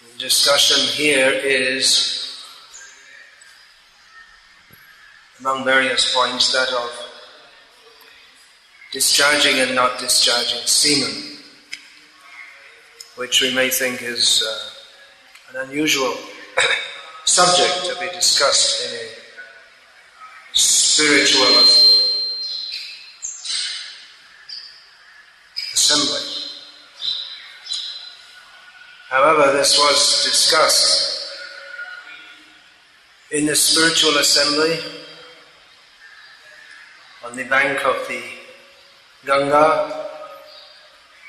The discussion here is, among various points, that of discharging and not discharging semen, which we may think is an unusual subject to be discussed in a spiritual assembly. However, this was discussed in the spiritual assembly on the bank of the Ganga,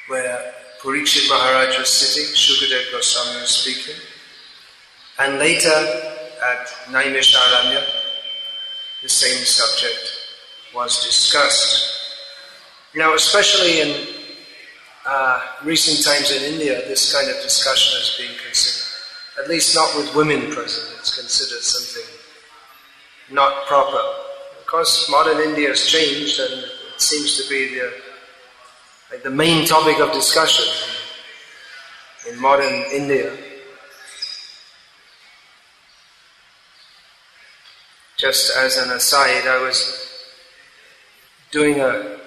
where Parikshit Maharaj was sitting, Shukadeva Goswami was speaking, and later at Naimisharanya, the same subject was discussed. Now, especially in recent times in India, this kind of discussion is being considered, at least not with women present. It's considered something not proper. Of course, modern India has changed, and it seems to be the main topic of discussion in modern India. Just as an aside, I was doing a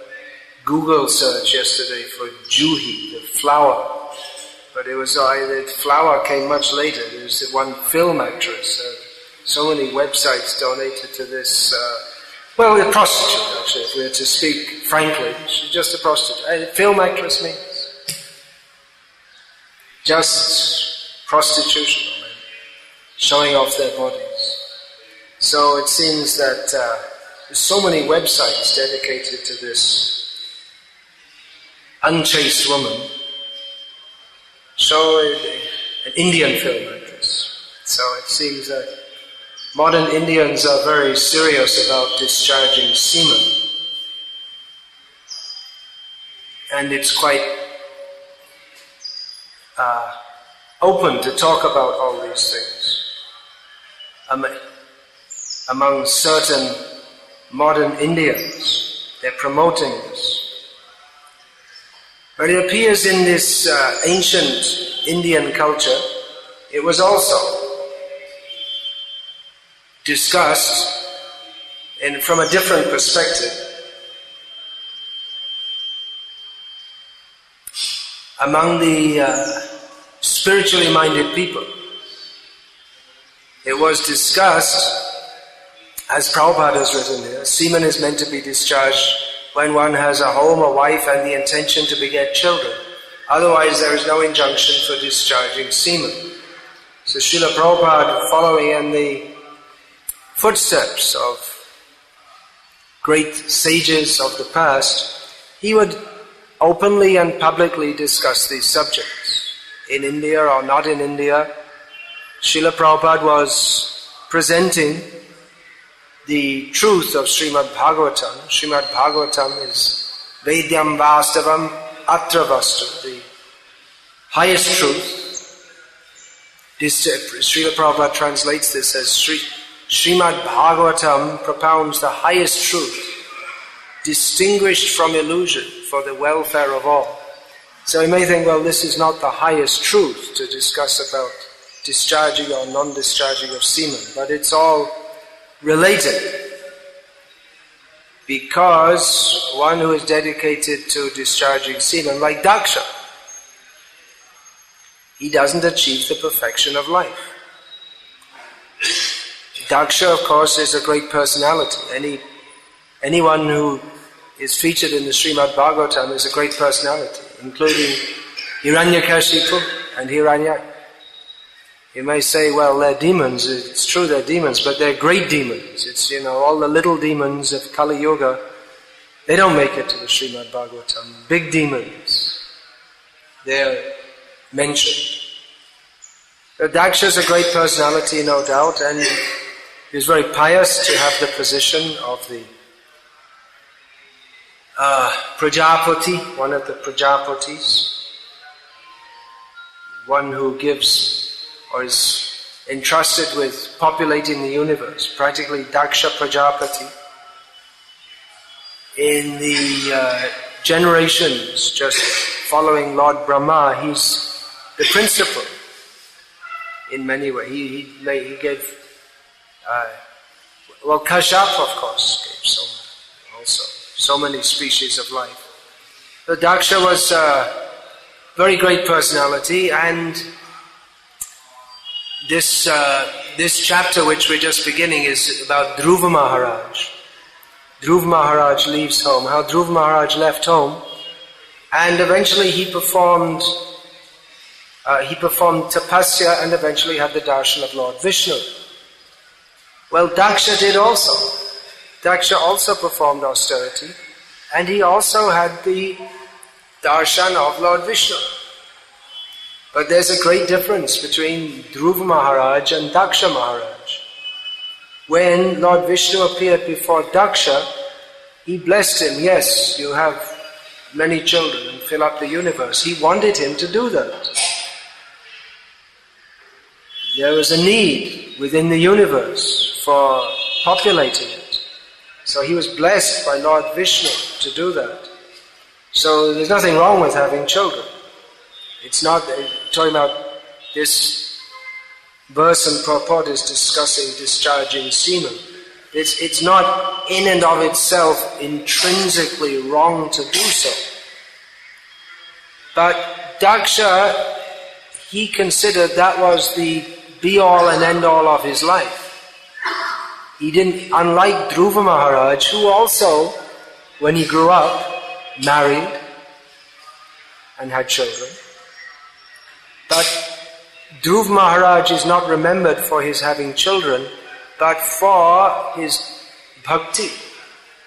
Google search yesterday for Juhi, the flower, but it was the flower came much later. There was one film actress. So many websites donated to this. A prostitute, actually, if we were to speak frankly. She's just a prostitute. Film actress means just prostitution, showing off their bodies. So it seems that there's so many websites dedicated to this unchaste woman. So an Indian film actress. So it seems that modern Indians are very serious about discharging semen. And it's quite open to talk about all these things. Among certain modern Indians, they're promoting this. But it appears in this ancient Indian culture, it was also discussed from a different perspective. Among the spiritually minded people, it was discussed, as Prabhupada has written here, semen is meant to be discharged when one has a home, a wife, and the intention to beget children. Otherwise, there is no injunction for discharging semen. So Srila Prabhupada, following in the footsteps of great sages of the past, he would openly and publicly discuss these subjects. In India or not in India, Srila Prabhupada was presenting the truth of Srimad Bhagavatam. Srimad Bhagavatam is Vedyam Vastavam Atra Vastu, the highest truth. Srila Prabhupada translates this as Srimad Bhagavatam propounds the highest truth, distinguished from illusion for the welfare of all. So you may think, well, this is not the highest truth to discuss about discharging or non-discharging of semen, but it's all related, because one who is dedicated to discharging semen, like Daksha, he doesn't achieve the perfection of life. Daksha, of course, is a great personality. Anyone who is featured in the Srimad Bhagavatam is a great personality, including Hiranyakashipu and Hiranyak. You may say, well, they're demons. It's true they're demons, but they're great demons. It's, all the little demons of Kali Yuga, they don't make it to the Srimad Bhagavatam. Big demons, they're mentioned. So Daksha is a great personality, no doubt, and he was very pious to have the position of the Prajapati, one of the Prajapatis, one who gives or is entrusted with populating the universe, practically Daksha Prajapati. In the generations just following Lord Brahma, he's the principal in many ways. He gave, Kashyap of course gave so many species of life. So Daksha was a very great personality, and this chapter which we're just beginning is about Dhruva Maharaj. Dhruva Maharaj leaves home, how Dhruva Maharaj left home, and eventually he performed tapasya and eventually had the darshan of Lord Vishnu. Well, Daksha did also. Daksha also performed austerity, and he also had the darshan of Lord Vishnu. But there's a great difference between Dhruva Maharaj and Daksha Maharaj. When Lord Vishnu appeared before Daksha, he blessed him. Yes, you have many children and fill up the universe. He wanted him to do that. There was a need within the universe for populating it. So he was blessed by Lord Vishnu to do that. So there's nothing wrong with having children. It's not talking about this verse and purport is discussing discharging semen. It's not in and of itself intrinsically wrong to do so. But Daksha, he considered that was the be-all and end-all of his life. He didn't, unlike Dhruva Maharaj, who also, when he grew up, married and had children. But Dhruva Maharaj is not remembered for his having children, but for his bhakti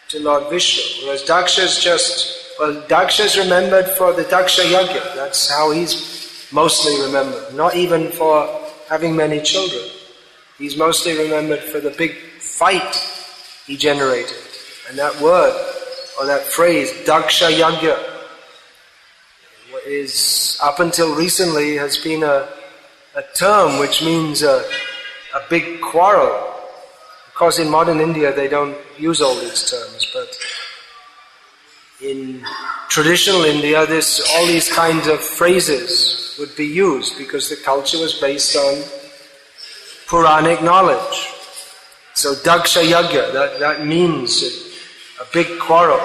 to Lord Vishnu. Whereas Daksha is remembered for the Daksha Yajna. That's how he's mostly remembered. Not even for having many children. He's mostly remembered for the big fight he generated. And that word, or that phrase, Daksha Yajna, is up until recently has been a term which means a big quarrel. Of course, in modern India they don't use all these terms, but in traditional India all these kinds of phrases would be used because the culture was based on Puranic knowledge. So Daksha Yajna, that means a big quarrel.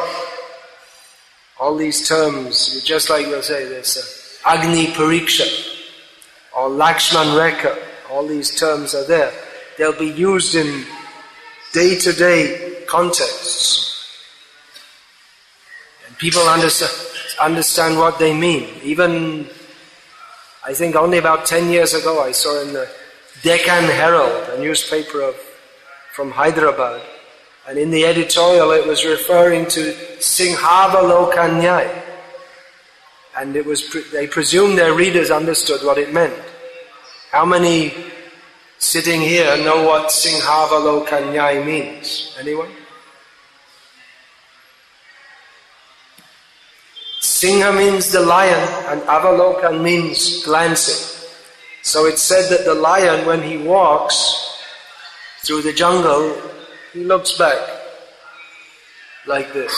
All these terms, just like we'll say there's Agni Pariksha or Lakshman Rekha, all these terms are there. They'll be used in day-to-day contexts. And people understand what they mean. Even, I think only about 10 years ago, I saw in the Deccan Herald, a newspaper from Hyderabad, and in the editorial it was referring to Singhavalokanyai. And they presumed their readers understood what it meant. How many sitting here know what Singhavalokanyai means? Anyone? Singha means the lion and Avalokan means glancing. So it's said that the lion, when he walks through the jungle, he looks back like this.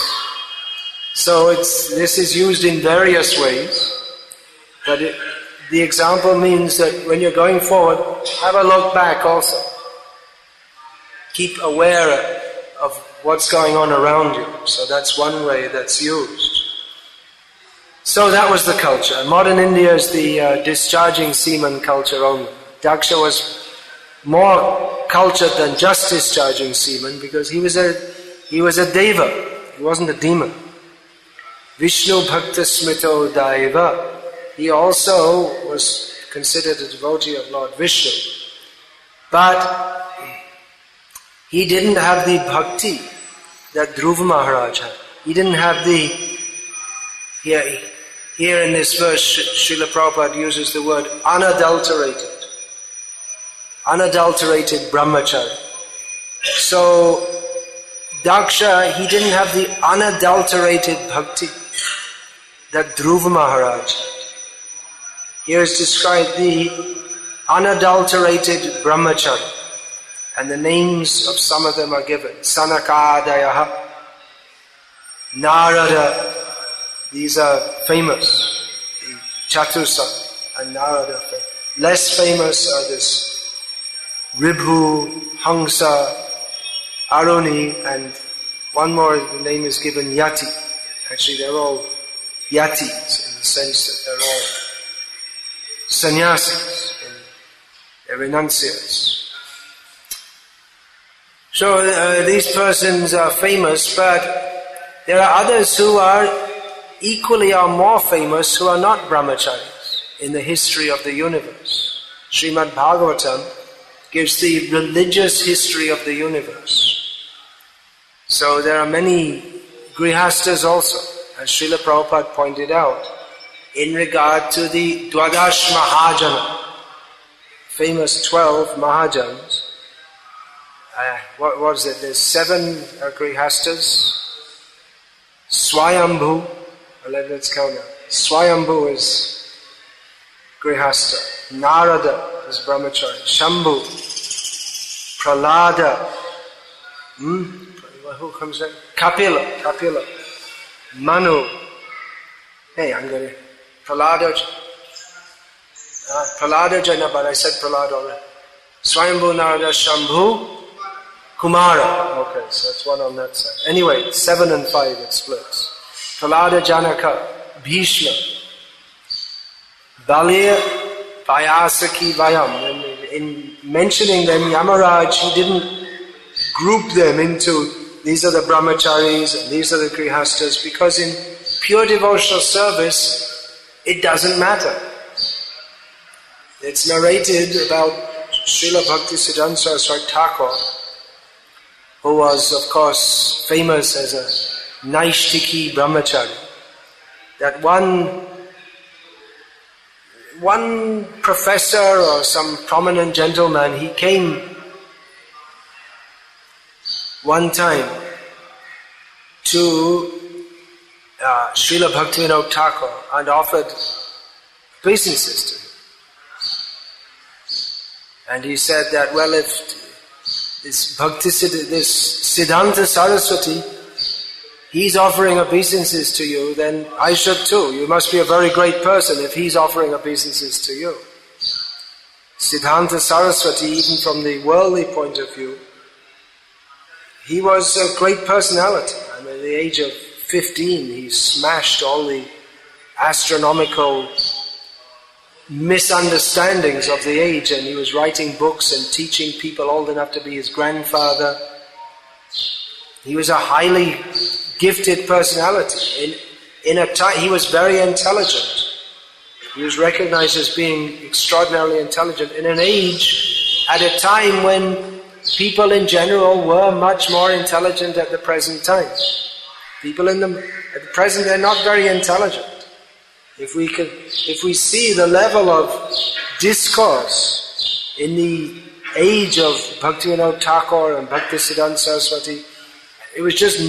So this is used in various ways, but the example means that when you're going forward, have a look back also. Keep aware of what's going on around you. So that's one way that's used. So that was the culture. Modern India is the discharging semen culture only. Daksha was more cultured than just discharging semen because he was a deva. He wasn't a demon. Vishnu Bhakta Smito Daiva. He also was considered a devotee of Lord Vishnu. But he didn't have the bhakti that Dhruva Maharaj had. He didn't have the... Here in this verse, Srila Prabhupada uses the word unadulterated. Unadulterated brahmachari. So, Daksha, he didn't have the unadulterated bhakti that Dhruva Maharaj had. Here is described the unadulterated brahmachari. And the names of some of them are given. Sanakadayaha, Narada. These are famous. The Chatursa and Narada. Less famous are this Ribhu, Hamsa, Aruni, and one more, the name is given Yati. Actually, they're all Yatis in the sense that they're all sannyasis, they're renunciates. So these persons are famous, but there are others who are equally or more famous who are not brahmacharis in the history of the universe. Srimad Bhagavatam gives the religious history of the universe. So there are many grihastas also, as Srila Prabhupada pointed out, in regard to the Dwadash Mahajana, famous 12 Mahajans. What was it? There's 7 grihastas. Swayambhu, let's count now. Swayambhu is grihasta. Narada is brahmachari. Shambhu, Pralada, who comes in? Kapila, Manu. Hey, I'm going to... Pralada Jana, but I said Pralada already. Swayambhu, Narada, Shambhu, Kumara. Okay, so it's one on that side. Anyway, 7 and 5 it splits. Pralada, Janaka, Bhishma, Balir, Payasaki, Vayam. In mentioning them, Yamaraj, he didn't group them into these are the brahmacharis and these are the grihastas, because in pure devotional service, it doesn't matter. It's narrated about Srila Bhaktisiddhanta Saraswati Thakur, who was, of course, famous as a Naishtiki brahmachari, that one professor or some prominent gentleman, he came one time to Srila Bhaktivinoda Thakur and offered obeisances to him. And he said that, well, if this Siddhanta Saraswati, he's offering obeisances to you, then I should too. You must be a very great person if he's offering obeisances to you. Siddhanta Saraswati, even from the worldly point of view, he was a great personality. I mean, at the age of 15, he smashed all the astronomical misunderstandings of the age, and he was writing books and teaching people old enough to be his grandfather. He was a highly gifted personality. In a time, he was very intelligent. He was recognized as being extraordinarily intelligent in an age, at a time when people in general were much more intelligent at the present time. People at the present, they're not very intelligent. If we see the level of discourse in the age of Bhaktivinoda Thakur and Bhaktisiddhanta Saraswati, it was just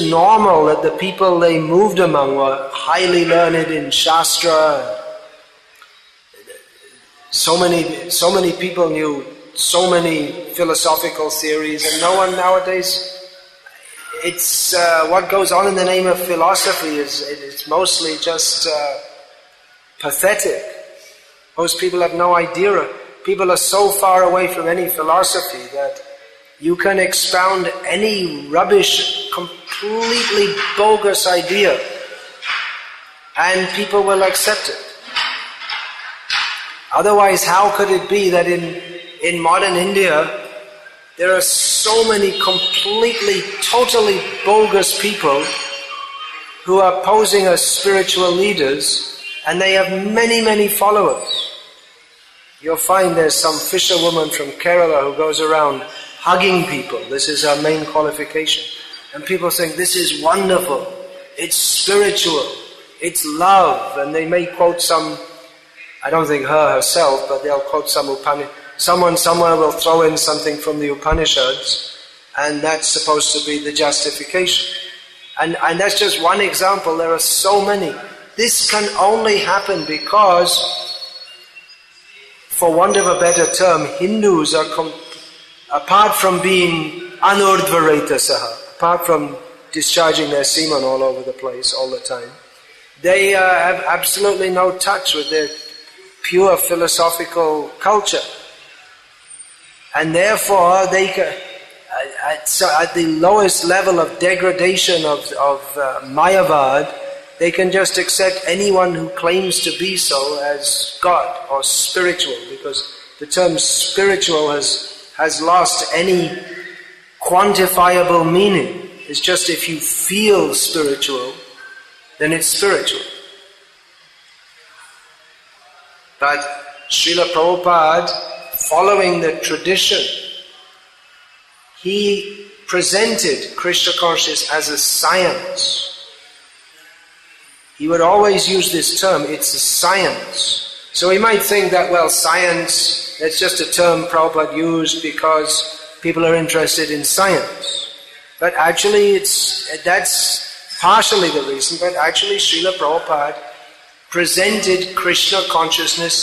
normal that the people they moved among were highly learned in Shastra. So many people knew so many philosophical theories, and no one nowadays. It's what goes on in the name of philosophy it's mostly just pathetic. Most people have no idea. People are so far away from any philosophy that you can expound any rubbish, completely bogus idea, and people will accept it. Otherwise, how could it be that in modern India there are so many completely, totally bogus people who are posing as spiritual leaders, and they have many, many followers. You'll find there's some fisherwoman from Kerala who goes around hugging people. This is her main qualification. And people think, this is wonderful, it's spiritual, it's love. And they may quote some, I don't think her herself, but they'll quote some Upanishad. Someone somewhere will throw in something from the Upanishads, and that's supposed to be the justification. And that's just one example. There are so many. This can only happen because, for want of a better term, Hindus are, apart from being anurdvareta saha, apart from discharging their semen all over the place all the time, they have absolutely no touch with their pure philosophical culture. And therefore, they can, at the lowest level of degradation of Mayavad, they can just accept anyone who claims to be so as God or spiritual, because the term spiritual has lost any quantifiable meaning. It's just if you feel spiritual, then it's spiritual. But Srila Prabhupada, following the tradition, he presented Krishna consciousness as a science. He would always use this term, it's a science. So we might think that, well, science, that's just a term Prabhupada used because people are interested in science. But actually that's partially the reason, but actually Srila Prabhupada presented Krishna consciousness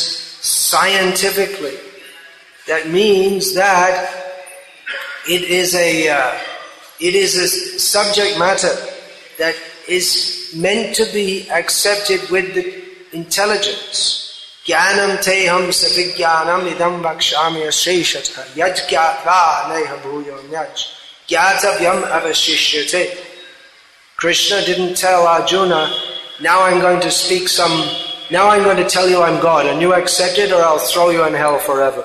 scientifically. That means that it is a subject matter that is meant to be accepted with the intelligence. Jnanam teham savijnanam idam vakshami asheshata yaj gyatva neha bhuyam yaj gyatavyam avashishyate. Krishna didn't tell Arjuna, now I'm going to tell you I'm God, and you accept it or I'll throw you in hell forever.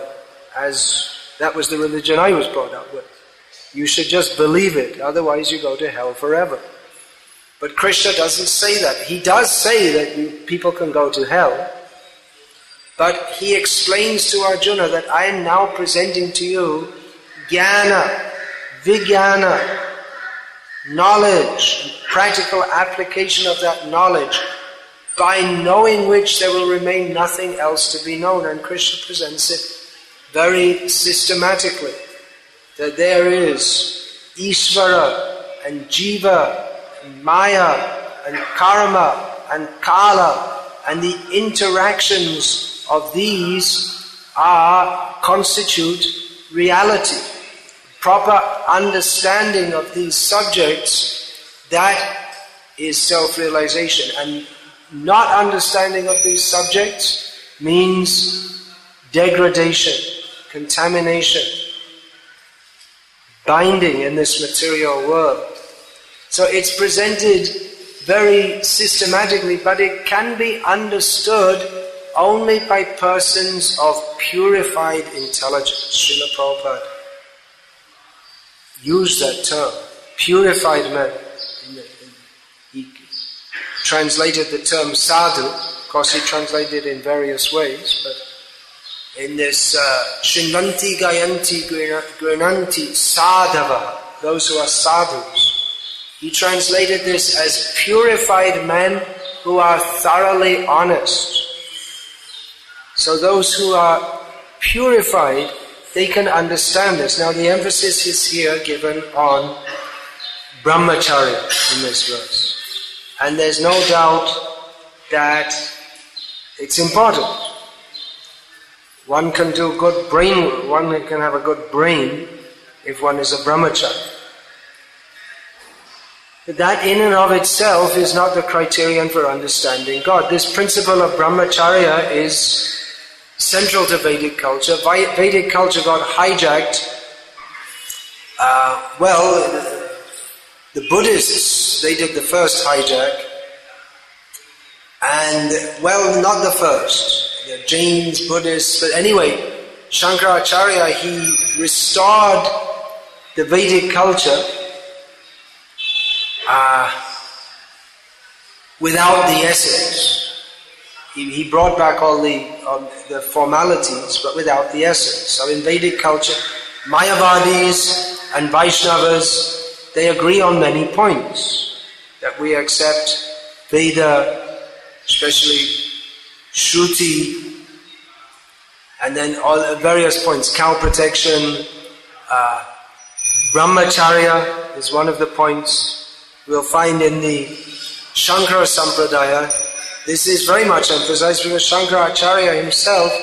As that was the religion I was brought up with. You should just believe it, otherwise you go to hell forever. But Krishna doesn't say that. He does say that people can go to hell, but he explains to Arjuna that I am now presenting to you jnana, vijnana, knowledge, practical application of that knowledge, by knowing which there will remain nothing else to be known. And Krishna presents it very systematically, that there is Ishvara and Jiva and Maya and Karma and Kala, and the interactions of these constitute reality. Proper understanding of these subjects, that is self-realization. And not understanding of these subjects means degradation, contamination, binding in this material world. So it's presented very systematically, but it can be understood only by persons of purified intelligence. Srila Prabhupada used that term, purified men. He translated the term sadhu. Of course, he translated it in various ways, but in this Shrinvanti Gayanti Grinanti Sadhava, those who are sadhus, he translated this as purified men who are thoroughly honest. So those who are purified, they can understand this. Now the emphasis is here given on brahmacharya in this verse. And there's no doubt that it's important. One can do good brain work, one can have a good brain if one is a brahmacharya. But that in and of itself is not the criterion for understanding God. This principle of brahmacharya is central to Vedic culture. Vedic culture got hijacked. The Buddhists, they did the first hijack. And, not the first. The Jains, Buddhists, but anyway, Shankaracharya, he restored the Vedic culture without the essence. He brought back all the formalities, but without the essence. So in Vedic culture, Mayavadis and Vaishnavas, they agree on many points. That we accept Veda, especially Shruti, and then all various points, cow protection, Brahmacharya is one of the points. We'll find in the Shankara Sampradaya, this is very much emphasized because Shankaracharya himself,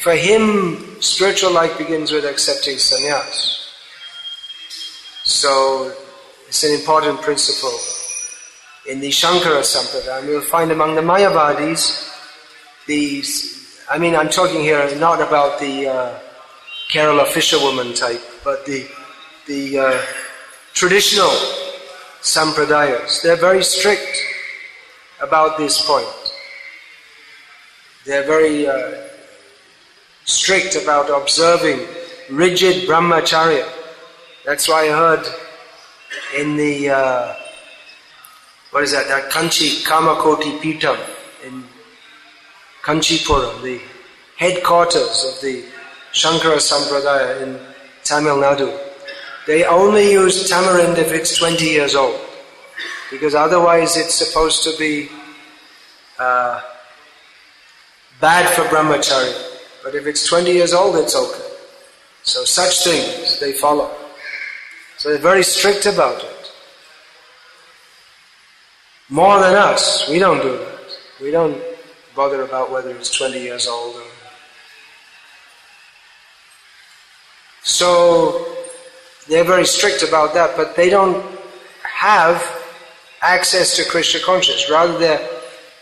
for him, spiritual life begins with accepting sannyas. So, it's an important principle in the Shankara Sampradaya. We'll find among the Mayavadis, I'm talking here not about the Kerala fisherwoman type, but the traditional sampradayas. They're very strict about this point. They're very strict about observing rigid brahmacharya. That's why I heard in the that Kanchi Kamakoti Pitam in Kanchipuram, the headquarters of the Shankara Sampradaya in Tamil Nadu. They only use tamarind if it's 20 years old, because otherwise it's supposed to be bad for brahmacharya. But if it's 20 years old, it's okay. So such things they follow. So they're very strict about it. More than us, we don't do that. We don't bother about whether it's 20 years old or... So they're very strict about that, but they don't have access to Krishna consciousness. Rather,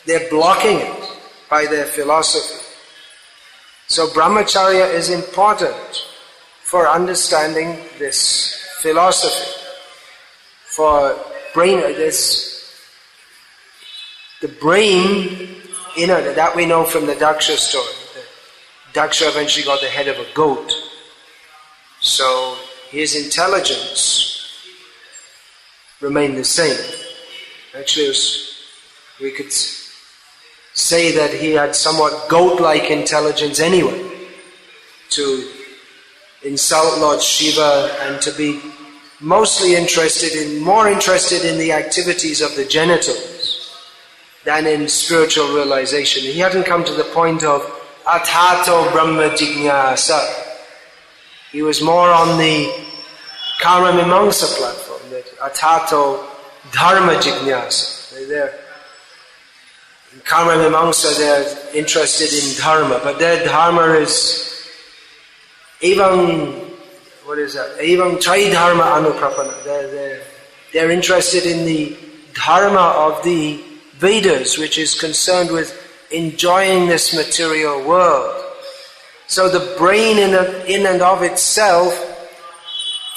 they're blocking it by their philosophy. So brahmacharya is important for understanding this philosophy. For the brain, that we know from the Daksha story. Daksha eventually got the head of a goat. So his intelligence remained the same. Actually, we could say that he had somewhat goat-like intelligence anyway, to insult Lord Shiva and to be more interested in the activities of the genitals than in spiritual realization. He hadn't come to the point of Athato Brahma Jignasa. He was more on the Karma Mimamsa platform, that Athato Dharma Jignasa. In Karma Mimamsa they're interested in Dharma, but their Dharma is Evam Tridharma Anuprapana. They're interested in the Dharma of the Vedas, which is concerned with enjoying this material world. So the brain in and of itself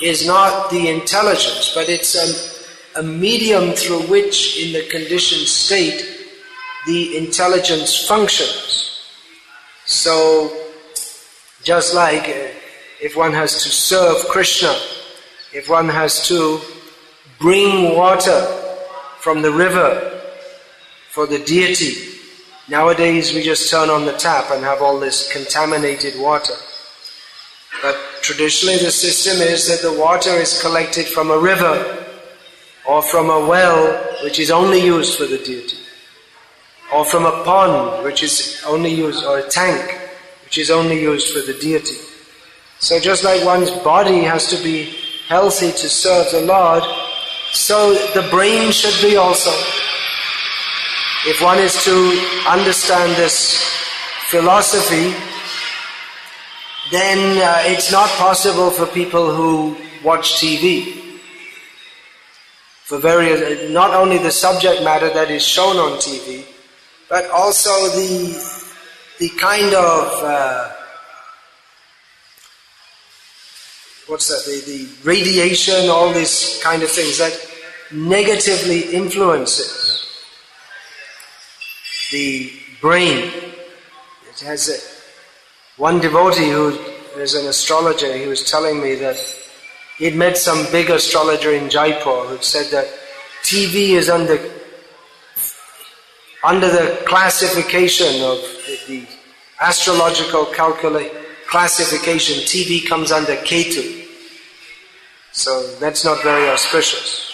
is not the intelligence, but it's a medium through which, in the conditioned state, the intelligence functions. So, just like if one has to serve Krishna, if one has to bring water from the river for the deity, nowadays we just turn on the tap and have all this contaminated water. But traditionally the system is that the water is collected from a river or from a well which is only used for the deity, or from a pond which is only used, or a tank which is only used for the deity. So just like one's body has to be healthy to serve the Lord, so the brain should be also. If one is to understand this philosophy, then it's not possible for people who watch TV. For not only the subject matter that is shown on TV, but also the kind of the radiation, all these kind of things that negatively influences the brain. It has one devotee who is an astrologer. He was telling me that he'd met some big astrologer in Jaipur who said that TV is under the classification of the astrological classification. TV comes under Ketu. So that's not very auspicious.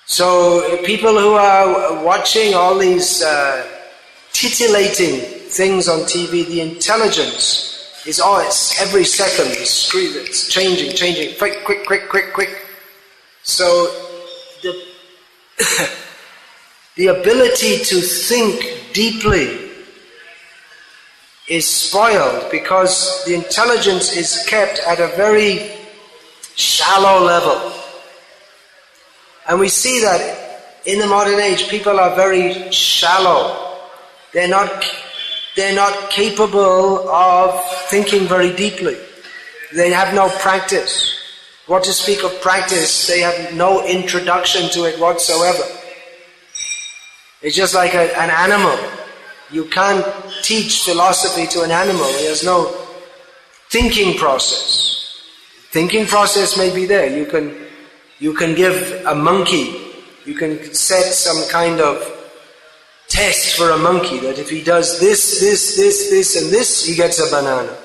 So people who are watching all these titillating things on TV, the intelligence is always, every second, the screen, it's changing, quick. So the ability to think deeply is spoiled because the intelligence is kept at a very shallow level. And we see that in the modern age, people are very shallow. They're not capable of thinking very deeply. They have no practice. What to speak of practice, they have no introduction to it whatsoever. It's just like an animal. You can't teach philosophy to an animal. There's no thinking process. Thinking process may be there. You can give a monkey, you can set some kind of test for a monkey that if he does this, and this, he gets a banana.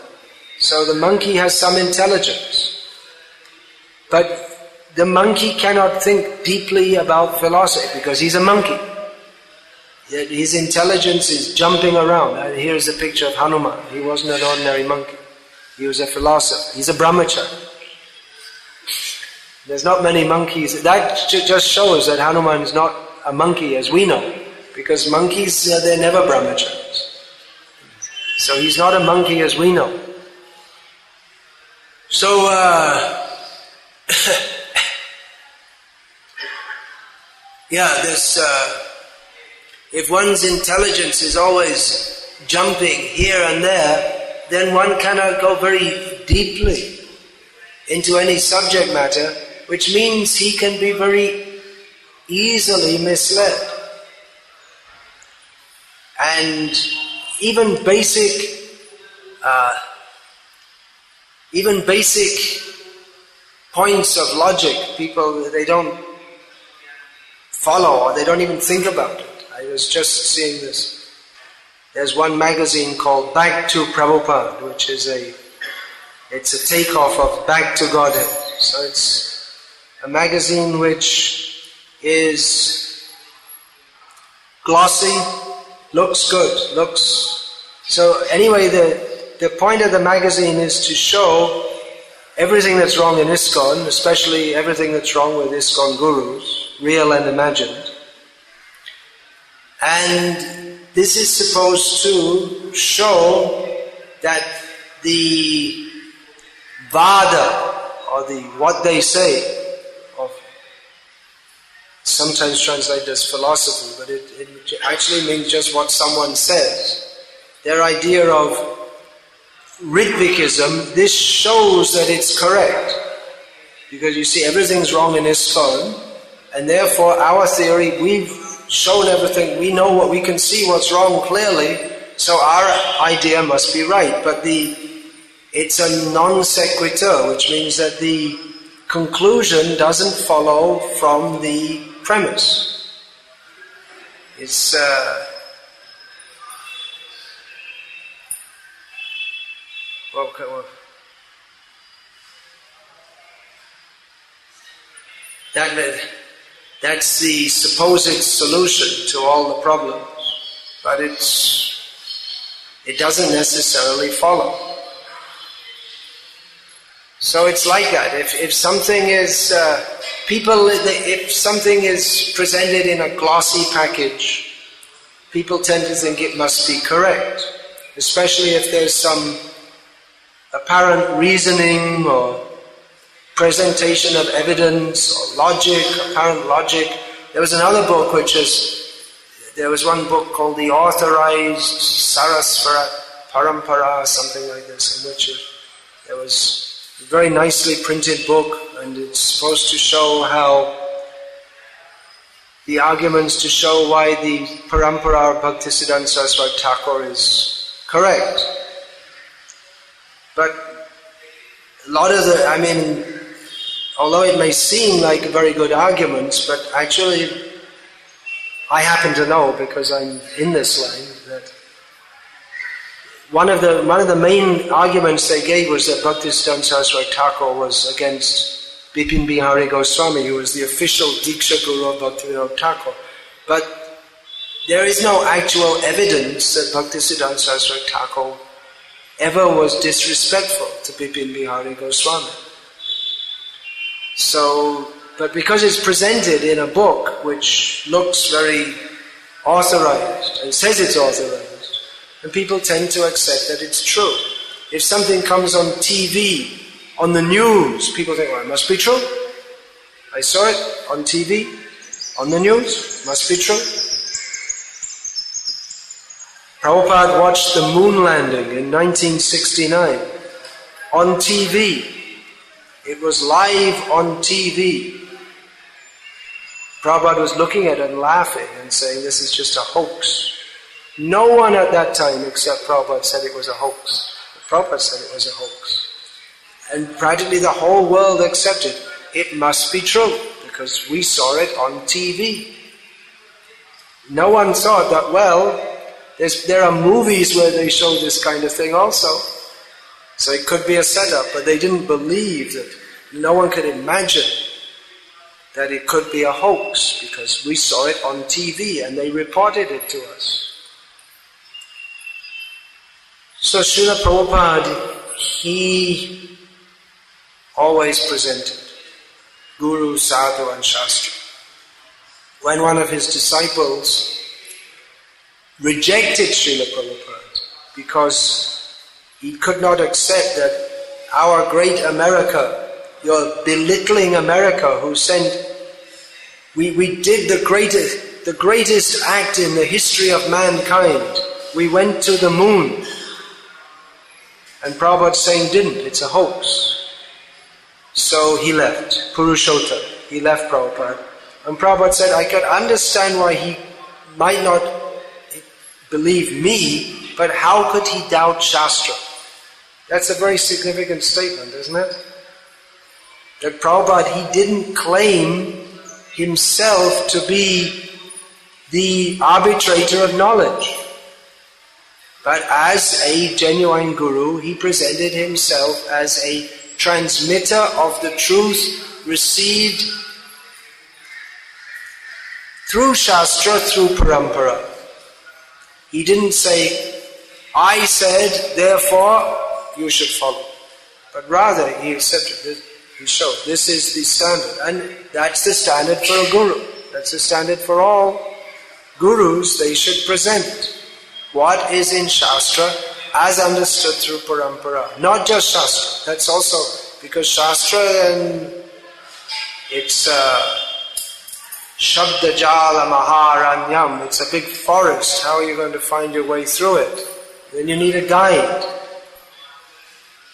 So the monkey has some intelligence. But the monkey cannot think deeply about philosophy because he's a monkey. Yet his intelligence is jumping around. And here's a picture of Hanuman. He wasn't an ordinary monkey. He was a philosopher. He's a brahmachari. There's not many monkeys. That just shows that Hanuman is not a monkey as we know. Because monkeys, they're never brahmacharis. So he's not a monkey as we know. So, if one's intelligence is always jumping here and there, then one cannot go very deeply into any subject matter, which means he can be very easily misled. And even basic points of logic, people, they don't follow or they don't even think about it. I was just seeing this. There's one magazine called Back to Prabhupada, which is it's a takeoff of Back to Godhead. So it's a magazine which is glossy, looks good, so anyway, the point of the magazine is to show everything that's wrong in ISKCON, especially everything that's wrong with ISKCON gurus, real and imagined. And this is supposed to show that the vada, or the what they say, of sometimes translated as philosophy, but it actually means just what someone says. Their idea of Ritvikism, this shows that it's correct. Because you see, everything's wrong in ISKCON, and therefore our theory, we've shown everything, we know what we can see what's wrong clearly, so our idea must be right. But it's a non sequitur, which means that the conclusion doesn't follow from the premise. It's that's the supposed solution to all the problems, but it doesn't necessarily follow. So it's like that. If something is if something is presented in a glossy package, people tend to think it must be correct, especially if there's some apparent reasoning or presentation of evidence or logic, apparent logic. There was another book there was one book called The Authorized Sarasvara Parampara, something like this, in which there was a very nicely printed book, and it's supposed to show how the arguments to show why the Parampara of Bhaktisiddhanta Saraswati Thakur is correct. But a lot of although it may seem like very good arguments, but actually I happen to know, because I'm in this line, that one of the main arguments they gave was that Bhaktisiddhanta Saraswati Thakur was against Bipin Bihari Goswami, who was the official Diksha Guru of Bhaktivinoda Thakur. But there is no actual evidence that Bhaktisiddhanta Saraswati Thakur ever was disrespectful to Bipin Bihari Goswami. So, but because it's presented in a book which looks very authorized and says it's authorized, and people tend to accept that it's true. If something comes on TV, on the news, people think, well, it must be true. I saw it on TV. On the news, must be true. Prabhupada watched the moon landing in 1969 on TV. It was live on TV. Prabhupada was looking at it and laughing and saying, this is just a hoax. No one at that time except Prabhupada said it was a hoax. Prabhupada said it was a hoax. And practically the whole world accepted it must be true because we saw it on TV. No one thought that, well, there are movies where they show this kind of thing also. So it could be a setup, but they didn't believe that. No one could imagine that it could be a hoax because we saw it on TV and they reported it to us. So Srila Prabhupada, he always presented Guru, Sadhu and Shastra. When one of his disciples rejected Srila Prabhupada because he could not accept that our great America, you're belittling America who sent, we did the greatest act in the history of mankind. We went to the moon. And Prabhupada saying didn't, it's a hoax. So he left, Purushotta, he left Prabhupada. And Prabhupada said, I could understand why he might not believe me, but how could he doubt Shastra? That's a very significant statement, isn't it? That Prabhupada, he didn't claim himself to be the arbitrator of knowledge. But as a genuine guru, he presented himself as a transmitter of the truth received through Shastra, through Parampara. He didn't say, I said, therefore you should follow. But rather he accepted this. He showed this is the standard. And that's the standard for a guru. That's the standard for all gurus. They should present what is in Shastra as understood through Parampara. Not just Shastra. That's also because Shastra and it's Shabda Jala Maharanyam. It's a big forest. How are you going to find your way through it? Then you need a guide.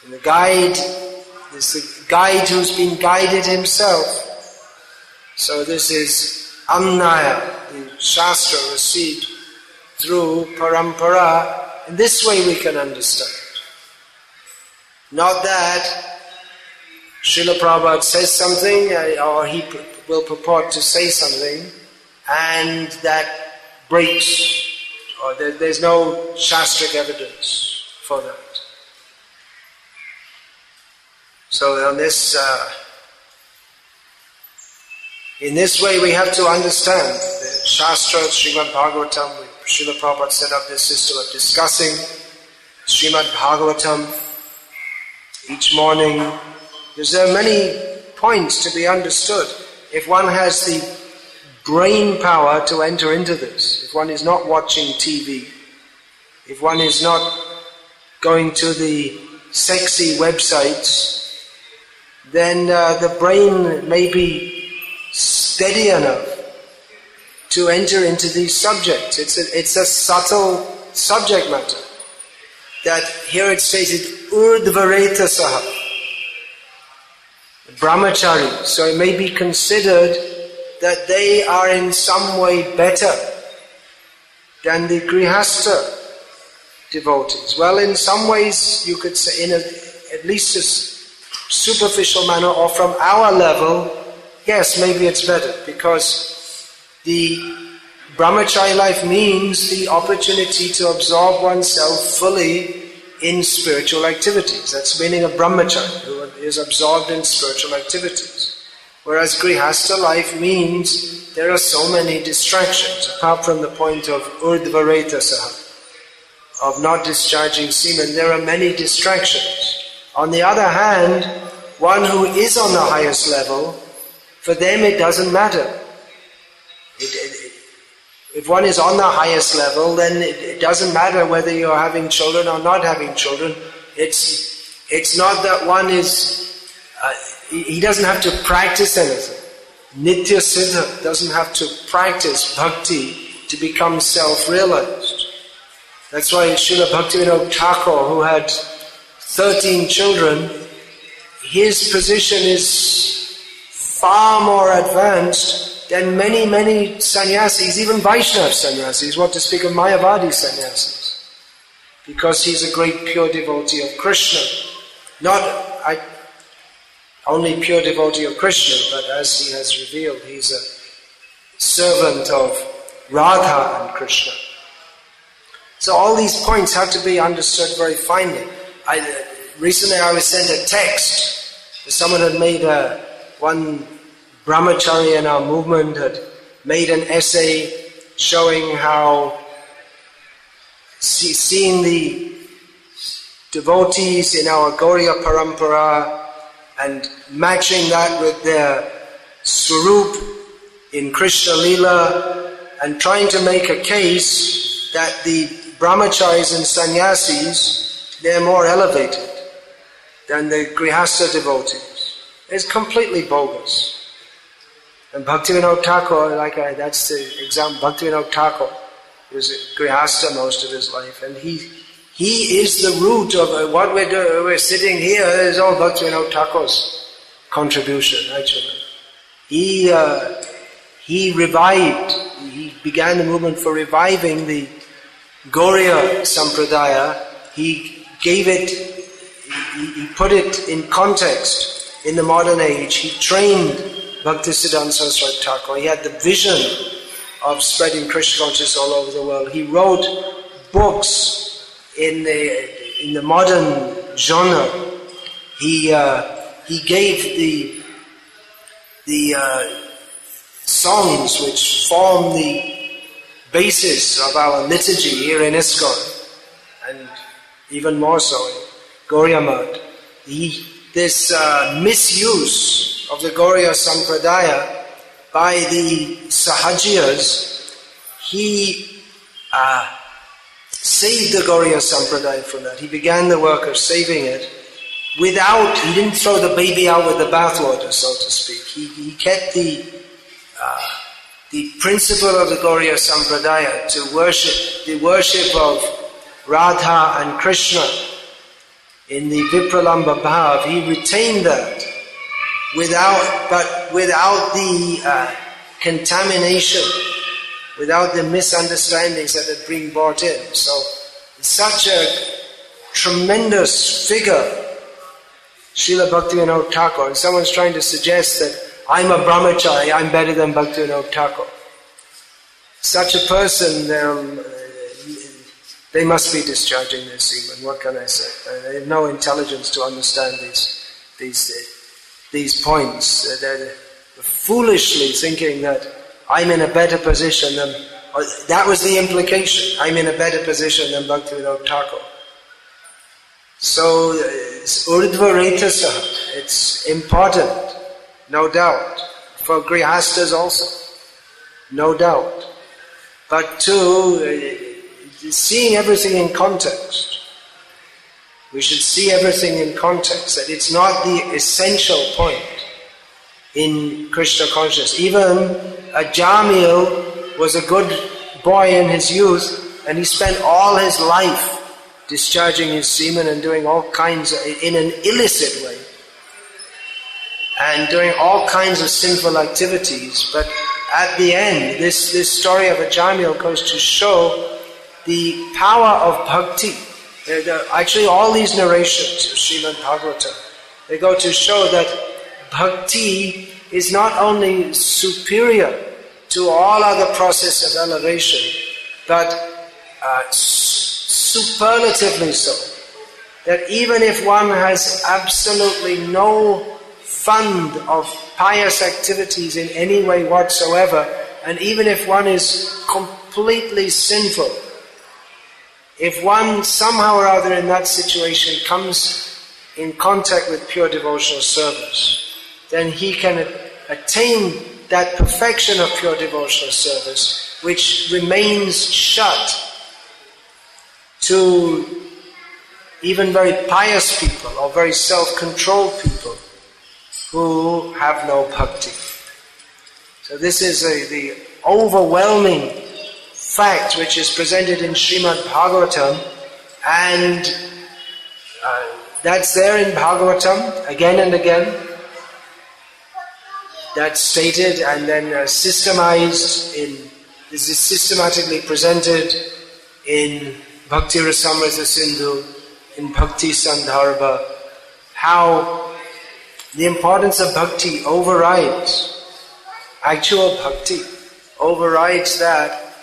And the guide is the guide who's been guided himself. So this is Amnaya, the Shastra received through Parampara. In this way we can understand. Not that Srila Prabhupada says something or he will purport to say something and that breaks, or there's no Shastric evidence for that. So on this, in this way we have to understand the Shastra, Srimad Bhagavatam. Srila Prabhupada set up this system of discussing Srimad Bhagavatam each morning, because there are many points to be understood. If one has the brain power to enter into this, if one is not watching TV, if one is not going to the sexy websites, then the brain may be steady enough to enter into these subjects. It's a subtle subject matter. That here it's stated, Urdhvareta Saha, Brahmachari. So it may be considered that they are in some way better than the Grihastha devotees. Well, in some ways you could say, in at least a superficial manner, or from our level, yes, maybe it's better, because the brahmachari life means the opportunity to absorb oneself fully in spiritual activities. That's the meaning of brahmachari, who is absorbed in spiritual activities. Whereas grihastha life means there are so many distractions, apart from the point of urdhvareta saha, of not discharging semen, there are many distractions. On the other hand, one who is on the highest level, for them it doesn't matter. If one is on the highest level, then it doesn't matter whether you're having children or not having children. It's not that one is, he doesn't have to practice anything. Nitya Siddha, doesn't have to practice bhakti to become self-realized. That's why Srila Bhaktivinoda Thakur, who had 13 children, his position is far more advanced than many sannyasis, even Vaishnava sannyasis, what to speak of Mayavadi sannyasis. Because he's a great pure devotee of Krishna. Not only pure devotee of Krishna, but as he has revealed, he's a servant of Radha and Krishna. So all these points have to be understood very finely. Recently I was sent a text. Someone had made one brahmachari in our movement had made an essay showing how seeing the devotees in our Gauriya Parampara and matching that with their Swarup in Krishna Leela and trying to make a case that the brahmacharis and sannyasis, they're more elevated than the grihastha devotees. It's completely bogus. And Bhaktivinoda Thakur, that's the example, Bhaktivinoda Thakur was a grihastha most of his life, and he is the root of what we're doing. We're sitting here is all Bhaktivinoda Thakur's contribution, actually. He began the movement for reviving the Gauriya Sampradaya. He put it in context in the modern age. He trained Bhaktisiddhanta Saraswati Thakur. He had the vision of spreading Krishna consciousness all over the world. He wrote books in the modern genre. He gave the songs which form the basis of our liturgy here in ISKCON, and even more so in Gauriya Math. This misuse of the Gauriya Sampradaya by the Sahajiyas, he saved the Gauriya Sampradaya from that. He began the work of saving it he didn't throw the baby out with the bathwater, so to speak. He kept the principle of the Gauriya Sampradaya to the worship of Radha and Krishna in the Vipralamba Bhav. He retained that without the contamination, without the misunderstandings that had been brought in. So, such a tremendous figure, Srila Bhaktivinoda Thakur, and someone's trying to suggest that I'm a brahmachari, I'm better than Bhaktivinoda Thakur. Such a person, they must be discharging their semen. What can I say? They have no intelligence to understand these points. They're foolishly thinking that I'm in a better position than... that was the implication. I'm in a better position than Bhaktivinoda Thakur. So, it's urdhva retasa. It's important, no doubt. For grihasthas also, no doubt. But seeing everything in context. We should see everything in context, that it's not the essential point in Krishna consciousness. Even Jamil was a good boy in his youth, and he spent all his life discharging his semen and doing all kinds in an illicit way, and doing all kinds of sinful activities. But at the end, this story of Jamil goes to show the power of bhakti. Actually, all these narrations of Srimad Bhagavatam, they go to show that bhakti is not only superior to all other process of elevation, but superlatively so. That even if one has absolutely no fund of pious activities in any way whatsoever, and even if one is completely sinful, if one somehow or other in that situation comes in contact with pure devotional service, then he can attain that perfection of pure devotional service which remains shut to even very pious people or very self-controlled people who have no bhakti. So this is the overwhelming fact which is presented in Srimad Bhagavatam, and that's there in Bhagavatam again and again. That's stated and then systemized this is systematically presented in Bhakti Rasamrita Sindhu, in Bhakti Sandarbha, how the importance of bhakti overrides, actual bhakti overrides that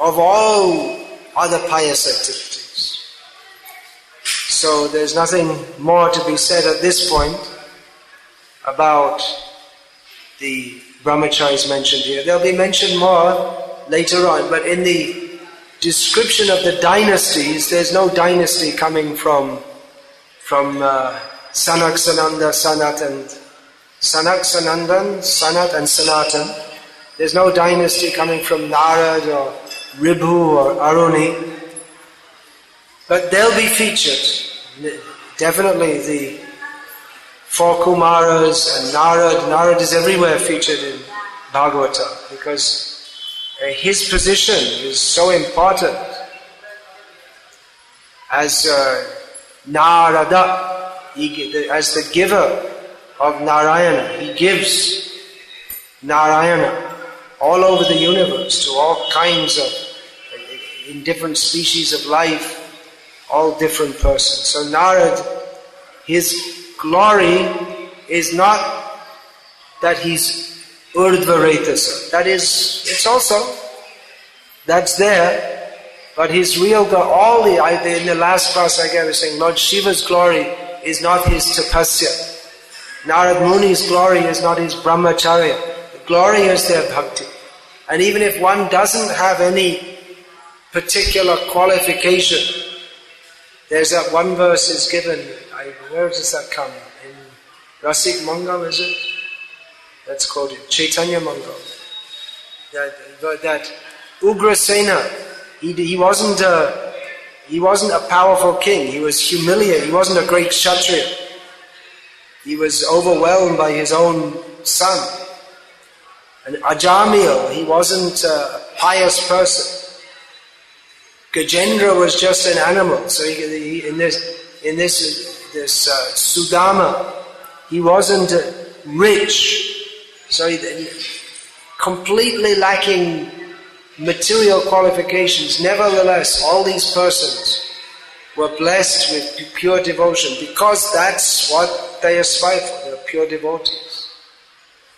of all other pious activities. So there's nothing more to be said at this point about the brahmacharis mentioned here. They'll be mentioned more later on, but in the description of the dynasties, there's no dynasty coming from Sanak, Sananda, Sanat and Sanatan. There's no dynasty coming from Narad or Ribhu or Aruni. But they'll be featured. Definitely the four Kumaras and Narad is everywhere featured in Bhagavata because his position is so important as Narada, as the giver of Narayana. He gives Narayana all over the universe to all kinds of, in different species of life, all different persons. So Narad, his glory is not that he's Urdhva-retasa. That is, it's also, that's there, but his real glory, in the last class I was saying, Lord Shiva's glory is not his tapasya. Narad Muni's glory is not his brahmacharya. The glory is their bhakti. And even if one doesn't have any particular qualification, there's that one verse is given, where does that come? In Rasik Mangal, is it? That's quoted. Chaitanya Mangal. That Ugrasena, he wasn't a powerful king. He was humiliated. He wasn't a great Kshatriya. He was overwhelmed by his own son. And Ajamil, he wasn't a pious person. Gajendra was just an animal. So in this Sudama, he wasn't rich, so completely lacking material qualifications. Nevertheless, all these persons were blessed with pure devotion because that's what they aspire for. They're pure devotees.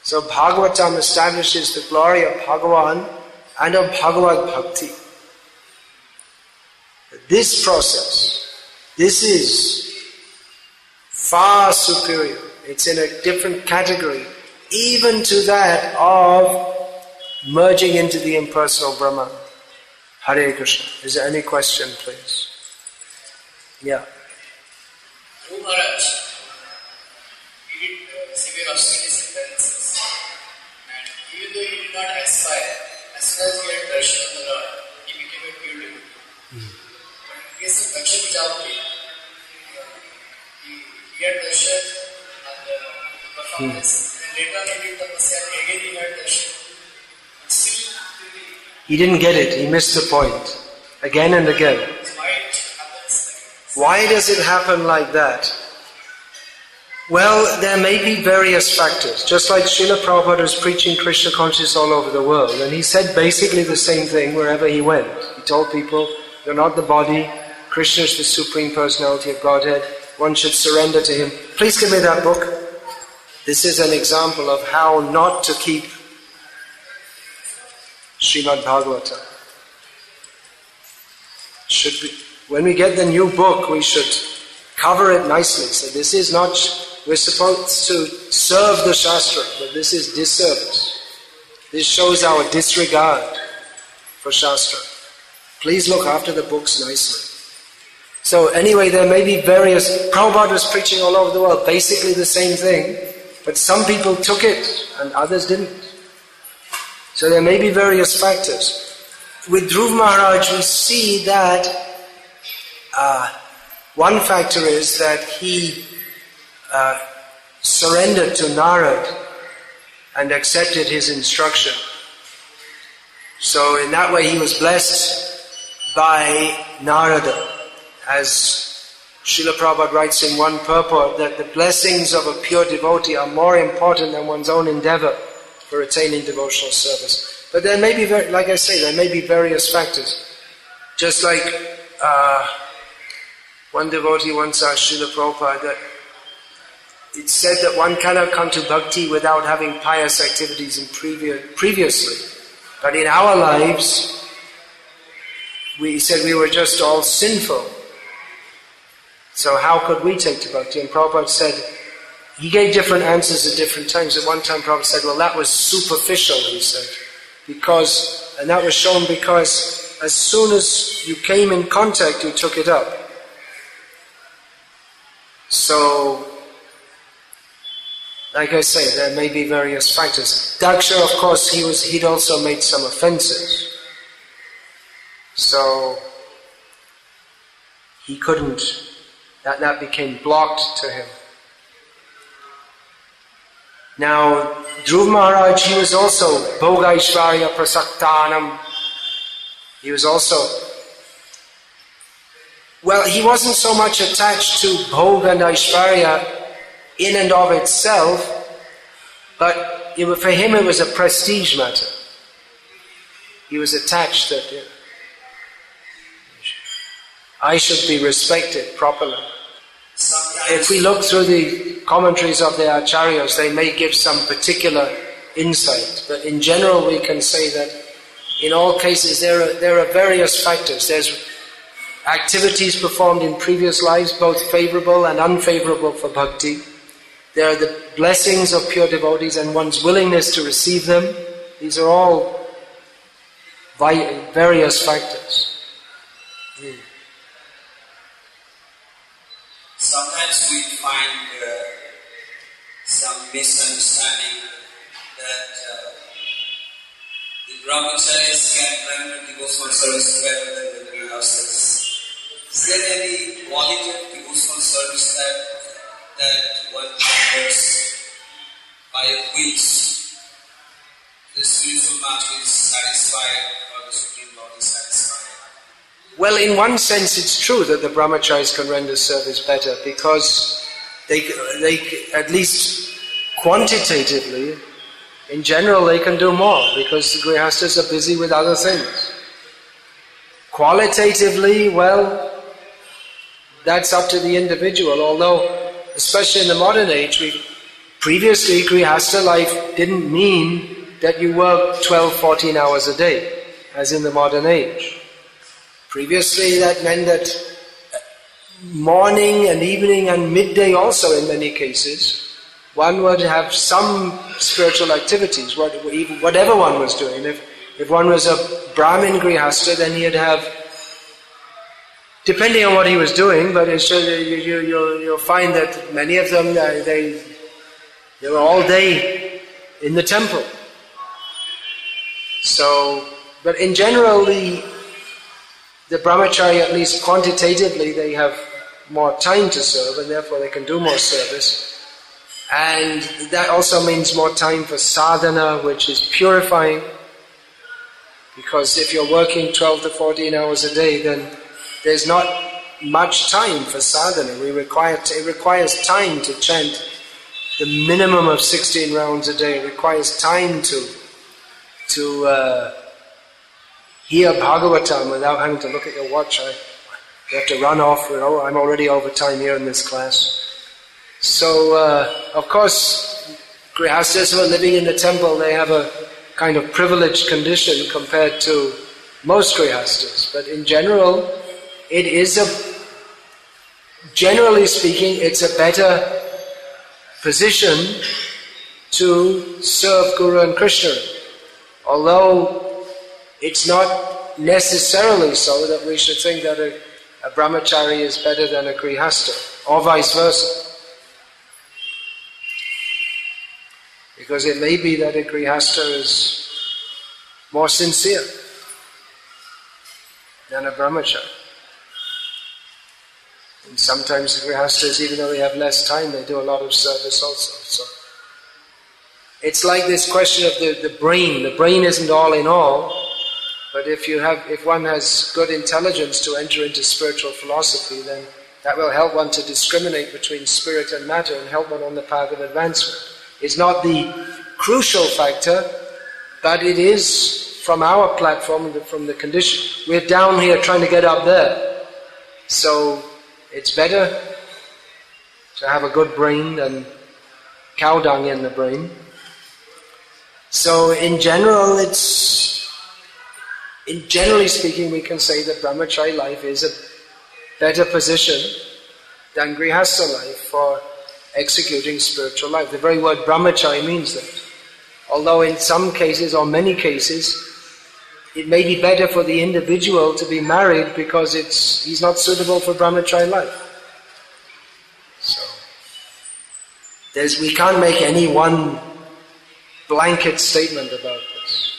So Bhagavatam establishes the glory of Bhagavan and of Bhagavad Bhakti. This process, this is far superior. It's in a different category, even to that of merging into the impersonal Brahman. Hare Krishna. Is there any question, please? Yeah. Guru Maharaj, he did severe austerities and penances. And even though he did not aspire, as soon as he had darshan of the Lord, he became a pure devotee. But in case of Daksha Prajapati, he had darshan and performed this. And later on he did tapasya and again he had darshan. But still, He didn't get it. He missed the point. Again and again. Why does it happen like that? Well, there may be various factors. Just like Srila Prabhupada was preaching Krishna consciousness all over the world. And he said basically the same thing wherever he went. He told people, you're not the body. Krishna is the Supreme Personality of Godhead. One should surrender to Him. Please give me that book. This is an example of how not to keep Srimad Bhagavatam. Should be, when we get the new book, we should cover it nicely. So this is not, we're supposed to serve the Shastra, but this is disservice. This shows our disregard for Shastra. Please look after the books nicely. So anyway, there may be various, Prabhupada was preaching all over the world, basically the same thing, but some people took it and others didn't. So there may be various factors. With Dhruv Maharaj, we see that one factor is that he surrendered to Narad and accepted his instruction. So in that way he was blessed by Narada, as Srila Prabhupada writes in one purport that the blessings of a pure devotee are more important than one's own endeavor for attaining devotional service. But there may be, like I say, there may be various factors. Just like one devotee once asked Srila Prabhupada that it's said that one cannot come to bhakti without having pious activities previously. But in our lives, he said we were just all sinful. So how could we take to bhakti? And Prabhupada said, he gave different answers at different times. At one time Prabhupada said, well, that was superficial, he said. And that was shown because as soon as you came in contact, you took it up. So, like I say, there may be various factors. Daksha, of course, he'd also made some offenses. So, he couldn't, that became blocked to him. Now, Dhruv Maharaj, he was also Bhogaishvarya Prasaktanam. He was also, well, he wasn't so much attached to Bhog and Aishvarya in and of itself, but for him it was a prestige matter. He was attached that I should be respected properly. If we look through the commentaries of the Acharyas, they may give some particular insight, but in general we can say that in all cases there are various factors. There's activities performed in previous lives, both favorable and unfavorable for bhakti. There are the blessings of pure devotees and one's willingness to receive them. These are all various factors. Sometimes we find some misunderstanding that the brahmacharis can render devotional service better than the grihasthas. Is there any quality of devotional service that one offers by which the spiritual master is satisfied or the Supreme Lord is satisfied? Well, in one sense it's true that the brahmacharis can render service better because they at least quantitatively, in general, they can do more because the grihasthas are busy with other things. Qualitatively, well, that's up to the individual, although, especially in the modern age, previously grihastha life didn't mean that you work 12, 14 hours a day, as in the modern age. Previously that meant that morning and evening and midday also in many cases, one would have some spiritual activities, whatever one was doing. If one was a Brahmin grihastha, then he'd have, depending on what he was doing, but you'll find that many of them, they were all day in the temple. So, but in general, the brahmachari, at least quantitatively, they have more time to serve and therefore they can do more service. And that also means more time for sadhana, which is purifying. Because if you're working 12 to 14 hours a day, then there's not much time for sadhana. It requires time to chant the minimum of 16 rounds a day. It requires time to hear Bhagavatam without having to look at your watch. You have to run off, I'm already over time here in this class. So, of course, grihasthas who are living in the temple, they have a kind of privileged condition compared to most grihasthas. But in general, generally speaking, it's a better position to serve Guru and Krishna. Although it's not necessarily so that we should think that a brahmachari is better than a grihastha, or vice versa. Because it may be that a grihastha is more sincere than a brahmachari. And sometimes the grihasthas, even though they have less time, they do a lot of service also. So It's like this question of the brain. The brain isn't all in all, but if one has good intelligence to enter into spiritual philosophy, then that will help one to discriminate between spirit and matter and help one on the path of advancement. It's not the crucial factor, but it is from our platform, from the condition. We're down here trying to get up there. So it's better to have a good brain than cow dung in the brain. So in general, generally speaking, we can say that brahmachari life is a better position than grihastha life for executing spiritual life. The very word brahmachari means that. Although in some cases, or many cases, it may be better for the individual to be married because he's not suitable for brahmachari life. So, we can't make any one blanket statement about this.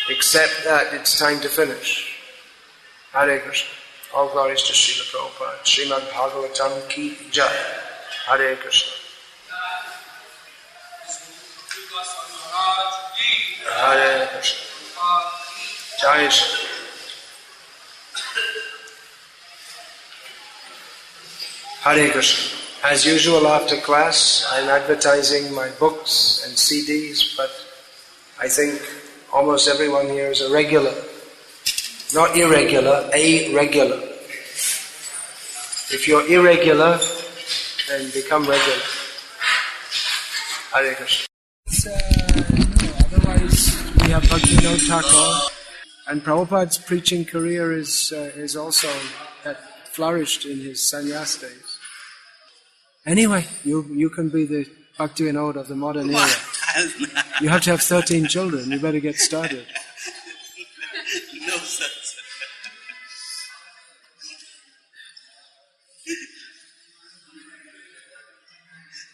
Except that it's time to finish. Hare Krishna. All glories to Srila Prabhupada. Srimad Bhagavatam ki jai. Hare Krishna. Hare Krishna. Jai Shri. Hare Krishna. As usual after class, I'm advertising my books and CDs, but I think almost everyone here is a regular. Not irregular, a regular. If you're irregular, then become regular. Hare Krishna. Otherwise, we have Bhaktivinoda Thakur, and Prabhupada's preaching career is also flourished in his sannyas days. Anyway, you can be the Bhaktivinoda of the modern era. You have to have 13 children. You better get started. No, sir.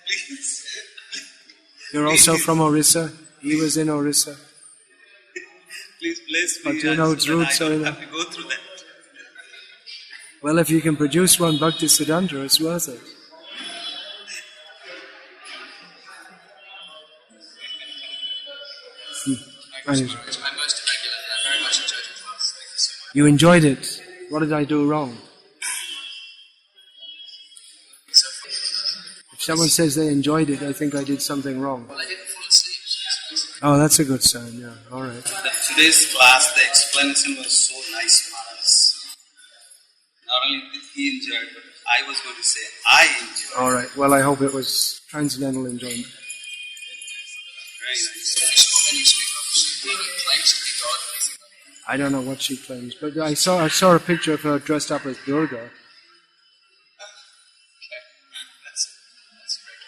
Please. You're also from Orissa. He was in Orissa. Please bless me. But you know its roots I don't are have to go through that. Well, if you can produce one Bhakti Siddhanta, it's worth it. I'm most irregular, and I very much enjoyed the class. Thank you so much. You enjoyed it. What did I do wrong? If someone says they enjoyed it, I think I did something wrong. Well, I didn't fall asleep. Oh, that's a good sign, yeah. All right. Today's class, the explanation was so nice, Maharaj. Not only did he enjoy it, but I was going to say, I enjoyed it. All right. Well, I hope it was transcendental enjoyment. Very nice. So when you speak of she being claims to be God, anything like that. I don't know what she claims, but I saw a picture of her dressed up as Durga. Okay. That's great.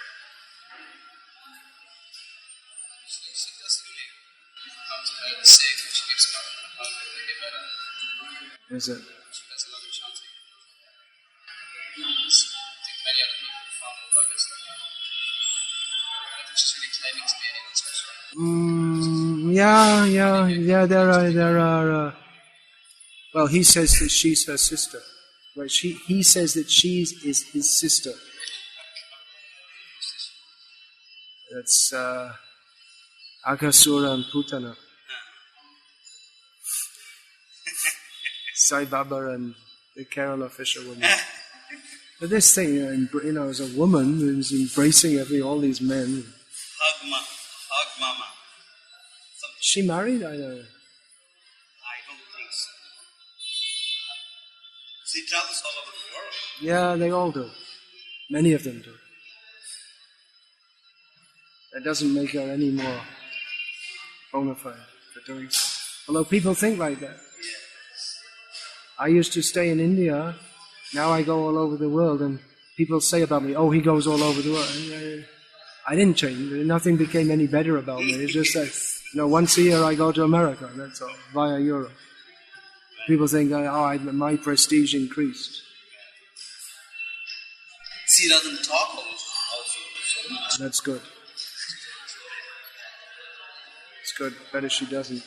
She does believe. Come to her sick, she gives her a hug, and they get better. Is it? She does a lot of chanting. I think many other people found her by this. I don't think she's really claiming to be anyone special. Yeah. There are. Well, he says that she's her sister. Well, he says that she is his sister. That's Aghasura and Putana. Sai Baba and the Kerala fisherwoman. But this thing, as a woman who's embracing all these men. Hug mama. Something. Is she married? I don't know. I don't think so. She travels all over the world. Yeah, they all do. Many of them do. That doesn't make her any more bona fide for doing so. Although people think like that. I used to stay in India. Now I go all over the world, and people say about me, "Oh, he goes all over the world." I didn't change. Nothing became any better about me. It's just that, once a year I go to America. That's all, via Europe. People think, my prestige increased. She doesn't talk also. That's good. It's good. Better she doesn't.